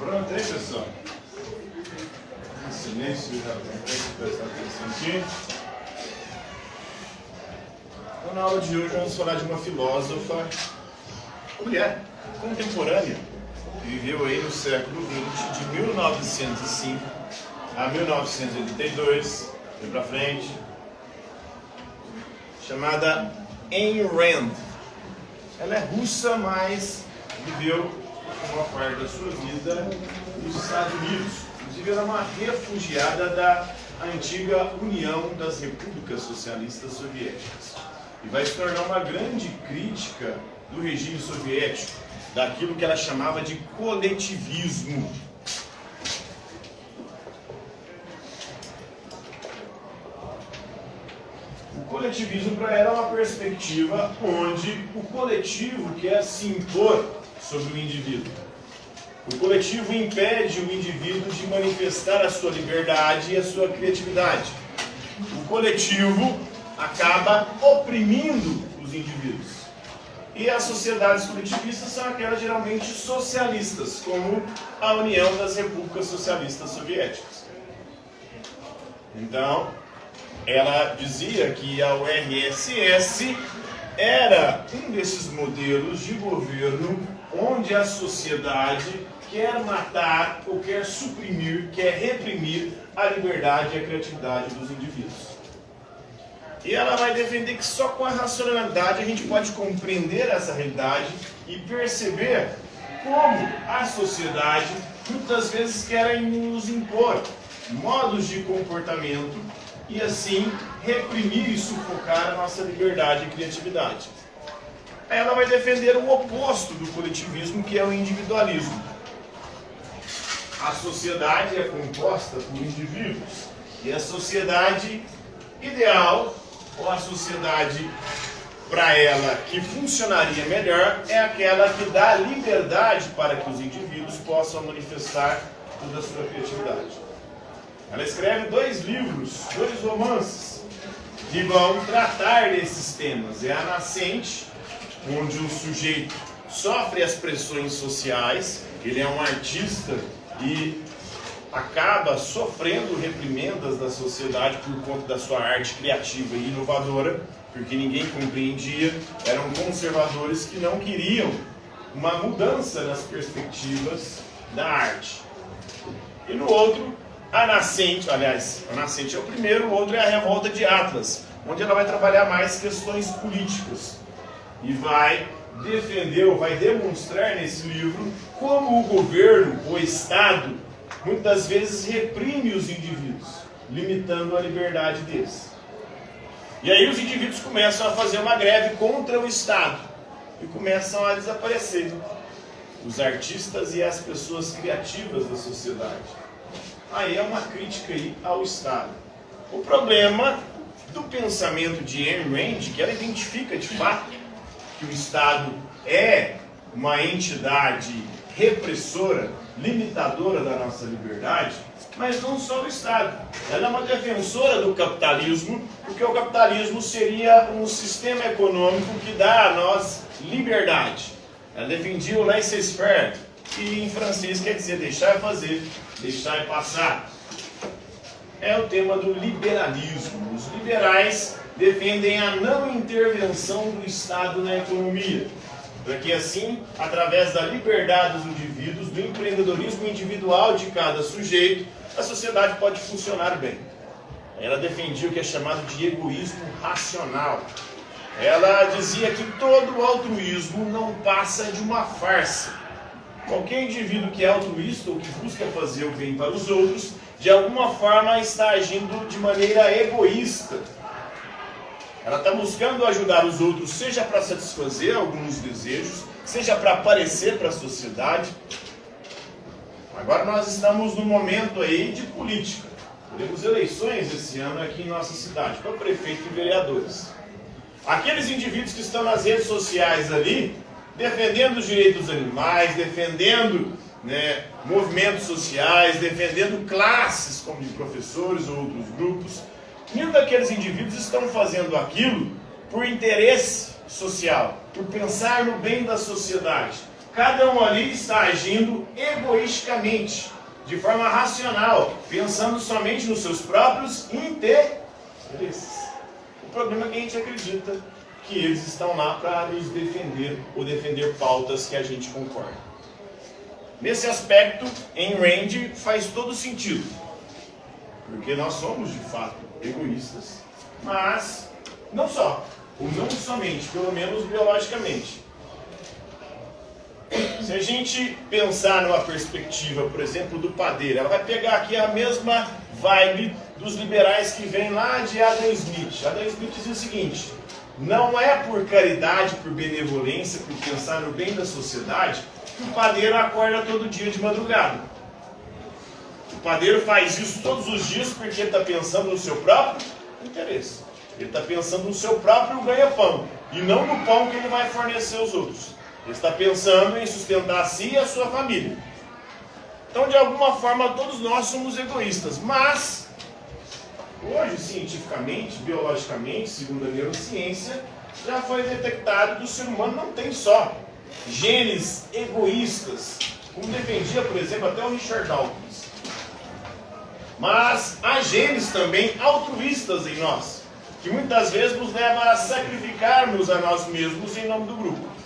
Pronto aí, pessoal? Silêncio, já prestar atenção aqui. Então, na aula de hoje vamos falar de uma filósofa, uma mulher contemporânea, que viveu aí no século XX, de 1905 a 1982, foi pra frente, chamada Ayn Rand. Ela é russa, mas viveu uma parte da sua vida nos Estados Unidos. Inclusive, ela é uma refugiada da antiga União das Repúblicas Socialistas Soviéticas. E vai se tornar uma grande crítica do regime soviético, daquilo que ela chamava de coletivismo. O coletivismo para ela é uma perspectiva onde o coletivo quer se impor sobre o indivíduo. O coletivo impede o indivíduo de manifestar a sua liberdade e a sua criatividade. O coletivo acaba oprimindo os indivíduos. E as sociedades coletivistas são aquelas geralmente socialistas, como a União das Repúblicas Socialistas Soviéticas. Então, ela dizia que a URSS era um desses modelos de governo onde a sociedade quer matar ou quer suprimir, quer reprimir a liberdade e a criatividade dos indivíduos. E ela vai defender que só com a racionalidade a gente pode compreender essa realidade e perceber como a sociedade muitas vezes quer nos impor modos de comportamento e assim reprimir e sufocar a nossa liberdade e criatividade. Ela vai defender o oposto do coletivismo, que é o individualismo. A sociedade é composta por indivíduos e a sociedade ideal, ou a sociedade para ela que funcionaria melhor, é aquela que dá liberdade para que os indivíduos possam manifestar toda a sua criatividade. Ela escreve 2 livros, 2 romances, que vão tratar desses temas. É A Nascente, onde o sujeito sofre as pressões sociais, ele é um artista e acaba sofrendo reprimendas da sociedade por conta da sua arte criativa e inovadora, porque ninguém compreendia, eram conservadores que não queriam uma mudança nas perspectivas da arte. E no outro, A Nascente, aliás, A Nascente é o primeiro, o outro é A Revolta de Atlas, onde ela vai trabalhar mais questões políticas e vai defender ou vai demonstrar nesse livro como o governo, o Estado, muitas vezes reprime os indivíduos, limitando a liberdade deles. E aí os indivíduos começam a fazer uma greve contra o Estado e começam a desaparecer os artistas e as pessoas criativas da sociedade. Aí é uma crítica aí ao Estado. O problema do pensamento de Ayn Rand, que ela identifica de fato que o Estado é uma entidade repressora, limitadora da nossa liberdade, mas não só do Estado. Ela é uma defensora do capitalismo, porque o capitalismo seria um sistema econômico que dá a nós liberdade. Ela defendia o laissez-faire, que em francês quer dizer deixar fazer, deixar passar. É o tema do liberalismo. Os liberais defendem a não intervenção do Estado na economia, para que assim, através da liberdade dos indivíduos, do empreendedorismo individual de cada sujeito, a sociedade pode funcionar bem. Ela defendia o que é chamado de egoísmo racional. Ela dizia que todo altruísmo não passa de uma farsa. Qualquer indivíduo que é altruísta ou que busca fazer o bem para os outros, de alguma forma está agindo de maneira egoísta. Ela está buscando ajudar os outros, seja para satisfazer alguns desejos, seja para aparecer para a sociedade. Agora nós estamos num momento aí de política. Teremos eleições esse ano aqui em nossa cidade, para prefeito e vereadores. Aqueles indivíduos que estão nas redes sociais ali, defendendo os direitos dos animais, defendendo movimentos sociais, defendendo classes como de professores ou outros grupos, muitos daqueles indivíduos estão fazendo aquilo por interesse social, por pensar no bem da sociedade. cada um ali está agindo egoisticamente, de forma racional, pensando somente nos seus próprios interesses. O problema é que a gente acredita que eles estão lá para nos defender ou defender pautas que a gente concorda. Nesse aspecto, em Rand faz todo sentido, porque nós somos de fato egoístas, mas não só, ou não somente, pelo menos biologicamente. Se a gente pensar numa perspectiva, por exemplo, do Padeiro, ela vai pegar aqui a mesma vibe dos liberais que vem lá de Adam Smith. Adam Smith dizia o seguinte: não é por caridade, por benevolência, por pensar no bem da sociedade, que o padeiro acorda todo dia de madrugada. O padeiro faz isso todos os dias porque ele está pensando no seu próprio interesse. Ele está pensando no seu próprio ganha-pão, e não no pão que ele vai fornecer aos outros. Ele está pensando em sustentar a si e a sua família. Então, de alguma forma, todos nós somos egoístas. Mas, hoje, cientificamente, biologicamente, segundo a neurociência, já foi detectado que o ser humano não tem só genes egoístas, como defendia, por exemplo, até o Richard Dawkins. Mas há genes também altruístas em nós, que muitas vezes nos levam a sacrificarmos a nós mesmos em nome do grupo.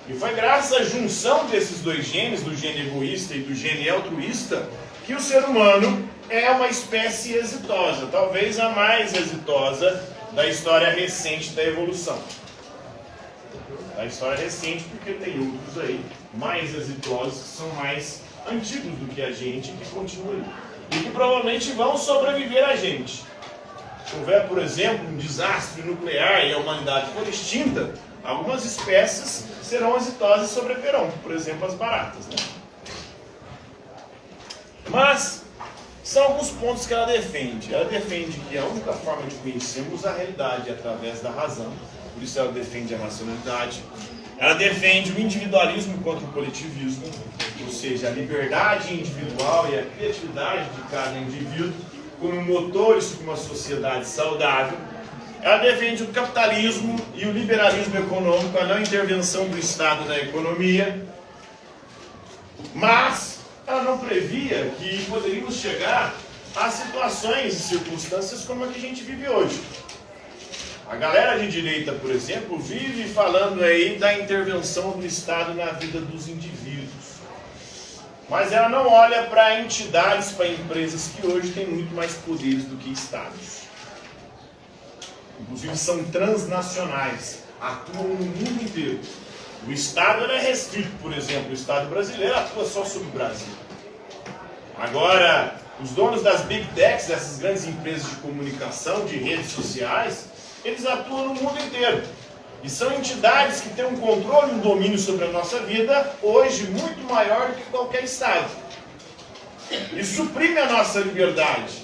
E foi graças à junção desses dois genes, do gene egoísta e do gene altruísta, que o ser humano é uma espécie exitosa, talvez a mais exitosa da história recente da evolução. Da história recente, porque tem outros aí mais exitosos, que são mais antigos do que a gente, que continuam aí. E que provavelmente vão sobreviver a gente. Se houver, por exemplo, um desastre nuclear e a humanidade for extinta, algumas espécies serão exitosas e sobreviverão, por exemplo, as baratas, né? Mas são alguns pontos que ela defende. Ela defende que a única forma de conhecermos a realidade é através da razão, por isso ela defende a racionalidade. Ela defende o individualismo contra o coletivismo, ou seja, a liberdade individual e a criatividade de cada indivíduo como motores para uma sociedade saudável. Ela defende o capitalismo e o liberalismo econômico, a não intervenção do Estado na economia, mas ela não previa que poderíamos chegar a situações e circunstâncias como a que a gente vive hoje. A galera de direita, por exemplo, vive falando aí da intervenção do Estado na vida dos indivíduos. Mas ela não olha para entidades, para empresas que hoje têm muito mais poderes do que Estados. Inclusive são transnacionais, atuam no mundo inteiro. O Estado é restrito, por exemplo, o Estado brasileiro atua só sobre o Brasil. Agora, os donos das Big Techs, dessas grandes empresas de comunicação, de redes sociais, eles atuam no mundo inteiro. E são entidades que têm um controle e um domínio sobre a nossa vida, hoje, muito maior do que qualquer Estado. E suprime a nossa liberdade.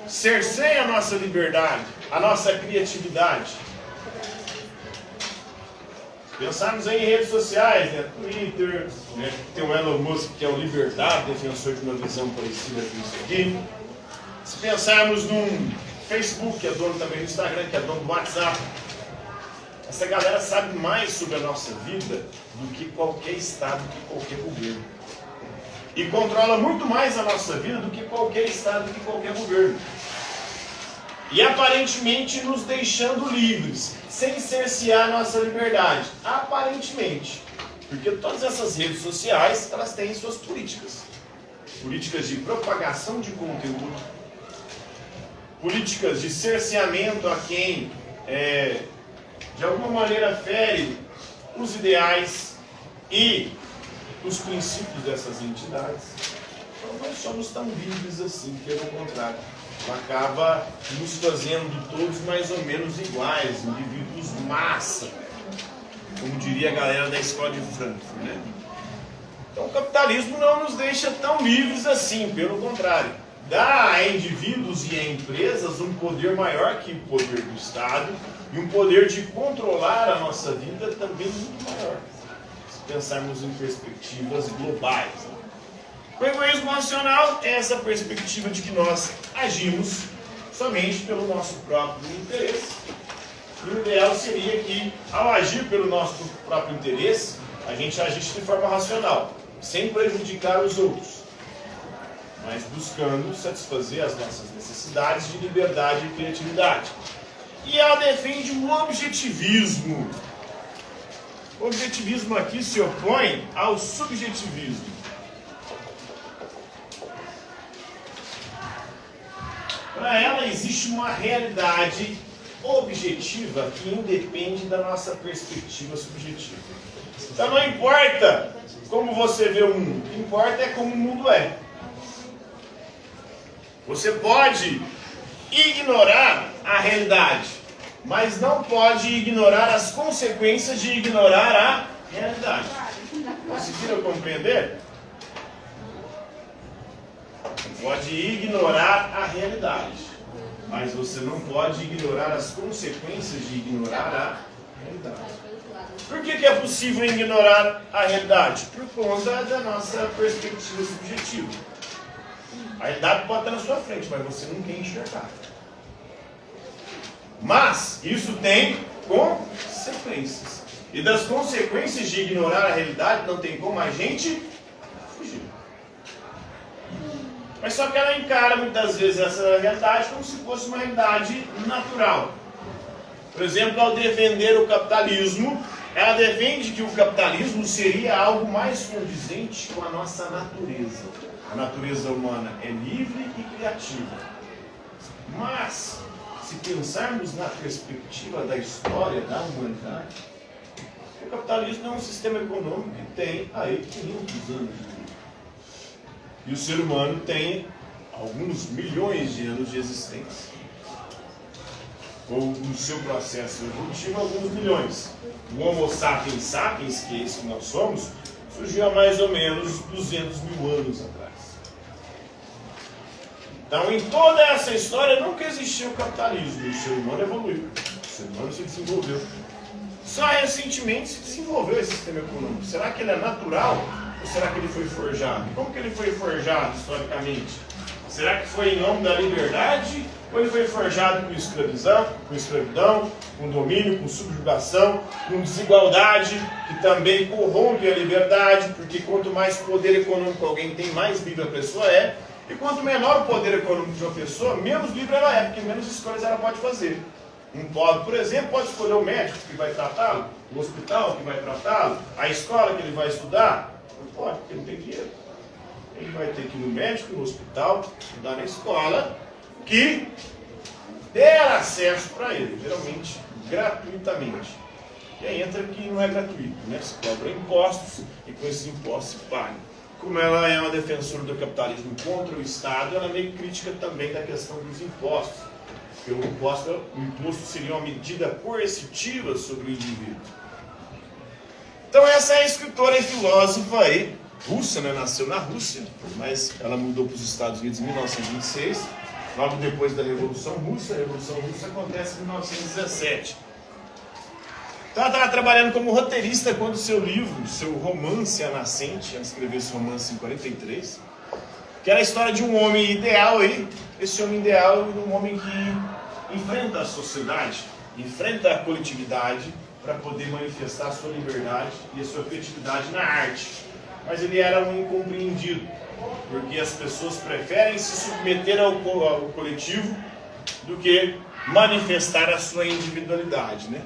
Cerceia a nossa liberdade, a nossa criatividade. Pensarmos aí em redes sociais, né? Twitter, né? Tem o Elon Musk, que é o libertário, defensor de uma visão parecida com isso aqui. Se pensarmos num Facebook, que é dono também do Instagram, que é dono do WhatsApp, essa galera sabe mais sobre a nossa vida do que qualquer Estado, do que qualquer governo. E controla muito mais a nossa vida do que qualquer Estado, do que qualquer governo. E aparentemente nos deixando livres, sem cercear a nossa liberdade. Aparentemente. Porque todas essas redes sociais, elas têm suas políticas. Políticas de propagação de conteúdo, políticas de cerceamento a quem, de alguma maneira, fere os ideais e os princípios dessas entidades. Então não somos tão livres assim, pelo contrário. Acaba nos fazendo todos mais ou menos iguais, indivíduos massa, como diria a galera da escola de Frankfurt, né? Então o capitalismo não nos deixa tão livres assim, pelo contrário. Dá a indivíduos e a empresas um poder maior que o poder do Estado e um poder de controlar a nossa vida também muito maior, se pensarmos em perspectivas globais, né? O egoísmo racional é essa perspectiva de que nós agimos somente pelo nosso próprio interesse E o ideal seria que, ao agir pelo nosso próprio interesse, a gente agisse de forma racional, sem prejudicar os outros, mas buscando satisfazer as nossas necessidades de liberdade e criatividade. E ela defende o objetivismo. O objetivismo aqui se opõe ao subjetivismo. Para ela existe uma realidade objetiva que independe da nossa perspectiva subjetiva. Então não importa como você vê o mundo, o que importa é como o mundo é. Você pode ignorar a realidade, mas não pode ignorar as consequências de ignorar a realidade. Conseguiram compreender? Pode ignorar a realidade, mas você não pode ignorar as consequências de ignorar a realidade. Por que é possível ignorar a realidade? Por conta da nossa perspectiva subjetiva. A realidade pode estar na sua frente, mas você não quer enxergar. Mas isso tem consequências. E das consequências de ignorar a realidade não tem como a gente fugir. Mas só que ela encara muitas vezes essa realidade como se fosse uma realidade natural. Por exemplo, ao defender o capitalismo, ela defende que o capitalismo seria algo mais condizente com a nossa natureza. A natureza humana é livre e criativa. Mas, se pensarmos na perspectiva da história da humanidade, o capitalismo é um sistema econômico que tem aí 500 anos de vida. E o ser humano tem alguns milhões de anos de existência. Ou no seu processo evolutivo, alguns milhões. O Homo sapiens sapiens, que é esse que nós somos, surgiu há mais ou menos 200 mil anos atrás. Então, em toda essa história, nunca existiu o capitalismo. O ser humano evoluiu. O ser humano se desenvolveu. Só recentemente se desenvolveu esse sistema econômico. Será que ele é natural? Ou será que ele foi forjado? Como que ele foi forjado historicamente? Será que foi em nome da liberdade? Ou ele foi forjado com escravidão, com domínio, com subjugação, com desigualdade, que também corrompe a liberdade, porque quanto mais poder econômico alguém tem, mais livre a pessoa é. E quanto menor o poder econômico de uma pessoa, menos livre ela é, porque menos escolhas ela pode fazer. Um pobre, por exemplo, pode escolher o médico que vai tratá-lo, o hospital que vai tratá-lo, a escola que ele vai estudar. Não pode, porque não tem dinheiro. Ele vai ter que ir no médico, no hospital, estudar na escola, que der acesso para ele, geralmente gratuitamente. E aí entra que não é gratuito, né? Se cobra impostos e com esses impostos se paga. Como ela é uma defensora do capitalismo contra o Estado, ela é meio crítica também da questão dos impostos. Porque o imposto seria uma medida coercitiva sobre o indivíduo. Então essa é a escritora e filósofa aí, russa, né? Nasceu na Rússia, mas ela mudou para os Estados Unidos em 1926, logo depois da Revolução Russa. A Revolução Russa acontece em 1917. Então ela estava trabalhando como roteirista quando seu livro, seu romance A Nascente, ela escreveu esse romance em 43, que era a história de um homem ideal aí. Esse homem ideal é um homem que enfrenta a sociedade, enfrenta a coletividade para poder manifestar a sua liberdade e a sua criatividade na arte. Mas ele era um incompreendido, porque as pessoas preferem se submeter ao coletivo do que manifestar a sua individualidade, né?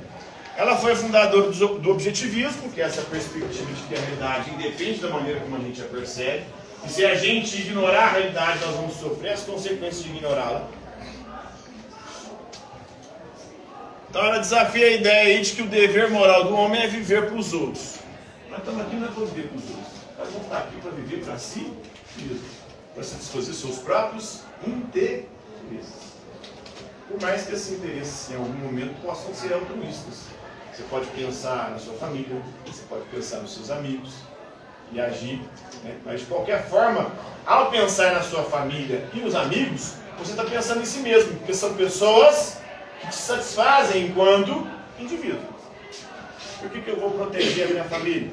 Ela foi fundadora do objetivismo, que é essa perspectiva de que a realidade independe da maneira como a gente a percebe. E se a gente ignorar a realidade, nós vamos sofrer as consequências de ignorá-la. Então ela desafia a ideia aí de que o dever moral do homem é viver para os outros. Nós estamos aqui não é para viver para os outros. Nós vamos estar aqui para viver para si mesmo, para satisfazer seus próprios interesses. Por mais que esses interesses em algum momento possam ser altruístas. Você pode pensar na sua família, você pode pensar nos seus amigos e agir, né? Mas de qualquer forma, ao pensar na sua família e nos amigos, você está pensando em si mesmo, porque são pessoas que te satisfazem enquanto indivíduo. Por que eu vou proteger a minha família?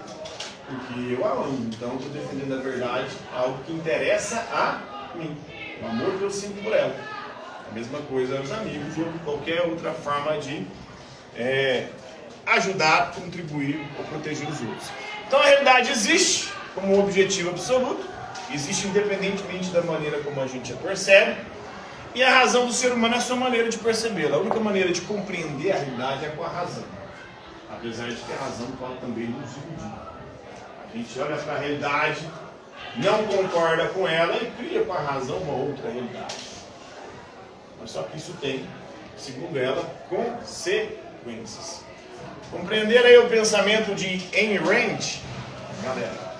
Porque eu a amo, então estou defendendo a verdade, algo que interessa a mim, o amor que eu sinto por ela. A mesma coisa aos amigos ou qualquer outra forma de ajudar, contribuir ou proteger os outros. Então a realidade existe como objetivo absoluto, existe independentemente da maneira como a gente a percebe, e a razão do ser humano é a sua maneira de percebê-la. A única maneira de compreender a realidade é com a razão, apesar de que a razão pode também nos iludir. A gente olha para a realidade, não concorda com ela e cria com a razão uma outra realidade. Mas só que isso tem, segundo ela, consequências. Compreender aí o pensamento de Ayn Rand, galera?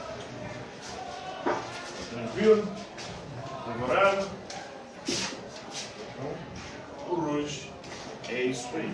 Tranquilo? Favorável? Então, por hoje é isso aí.